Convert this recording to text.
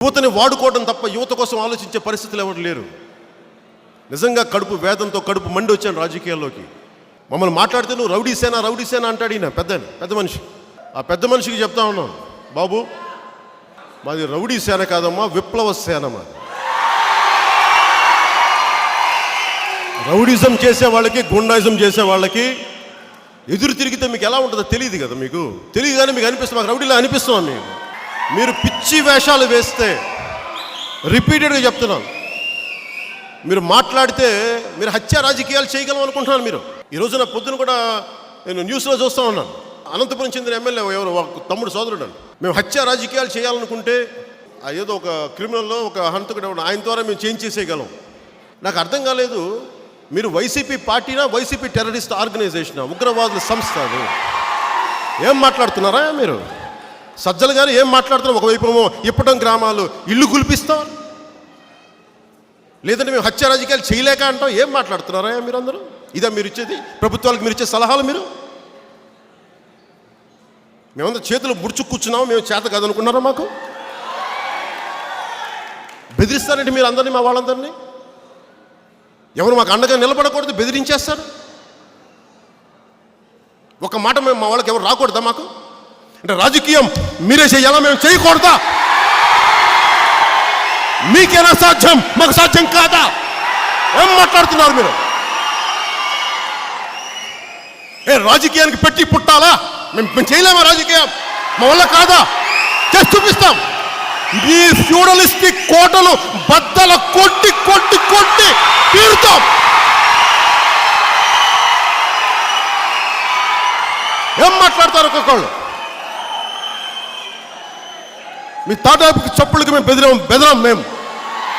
యువతని వాడుకోవడం తప్ప యువత కోసం ఆలోచించే పరిస్థితులు ఎవరు లేరు. నిజంగా కడుపు వేదంతో కడుపు మండి వచ్చాను రాజకీయాల్లోకి. మమ్మల్ని మాట్లాడితే నువ్వు రౌడీ సేన అంటాడు ఈయన పెద్ద మనిషి. ఆ పెద్ద మనిషికి చెప్తా ఉన్నాను, బాబు మాది రౌడీ సేన కాదమ్మా, విప్లవ సేన మాది. రౌడిజం చేసే వాళ్ళకి, గుండాయిజం చేసే వాళ్ళకి ఎదురు తిరిగితే మీకు ఎలా ఉంటుందో తెలియదు కదా. మీకు తెలియదు కానీ మీకు అనిపిస్తుంది, మాకు రౌడీలా అనిపిస్తున్నాం. మీరు పిచ్చి వేషాలు వేస్తే, రిపీటెడ్గా చెప్తున్నాను, మీరు మాట్లాడితే మీరు హత్య రాజకీయాలు చేయగలం అనుకుంటున్నాను. మీరు ఈ రోజున పొద్దున కూడా నేను న్యూస్లో చూస్తూ ఉన్నాను, అనంతపురం చెందిన ఎమ్మెల్యే ఎవరు తమ్ముడు సోదరుడు అని, మేము హత్య రాజకీయాలు చేయాలనుకుంటే ఏదో ఒక క్రిమినల్లో ఒక హంతకుడు ఎవరు ఆయన ద్వారా మేము చేంజ్ చేసేయగలం. నాకు అర్థం కాలేదు, మీరు వైసీపీ పార్టీనా, వైసీపీ టెర్రరిస్ట్ ఆర్గనైజేషనా, ఉగ్రవాదుల సంస్థ? అది ఏం మాట్లాడుతున్నారా మీరు? సజ్జల గారు ఏం మాట్లాడుతున్నారు? ఒకవైపు ఏమో ఇప్పటం గ్రామాలు ఇల్లు కులిపిస్తాం, లేదంటే మేము హత్య రాజకీయాలు చేయలేక అంటాం. ఏం మాట్లాడుతున్నారా మీరు అందరూ? ఇదా మీరు ఇచ్చేది ప్రభుత్వాలకు? మీరు ఇచ్చే సలహాలు? మీరు మేమంతా చేతులు ముడుచు కూర్చున్నాము, మేము చేత కాదనుకున్నారా? మాకు బెదిరిస్తారంటే మీరు అందరినీ, మా వాళ్ళందరినీ. ఎవరు మాకు అండగా నిలబడకూడదు, బెదిరించేస్తారు. ఒక మాట మేము మా వాళ్ళకి ఎవరు రాకూడదా? మాకు అంటే రాజకీయం మీరే చేయాలా, మేము చేయకూడదా? మీకేనా సాధ్యం, మాకు సాధ్యం కాదా? ఏం మాట్లాడుతున్నారు మీరు? రాజకీయానికి పెట్టి పుట్టాలా? మేము చేయలేమా రాజకీయం? మా వల్ల కాదా? చేసి చూపిస్తాం. ఈ ఫ్యూడలిస్టిక్ కోటలు బద్దల కొట్టి కొట్టి కొట్టి తీరుతాం. ఏం మాట్లాడతారు ఒక్కొక్కళ్ళు? మీ తాటాపుకి చప్పులకి మేము బెదరం మేము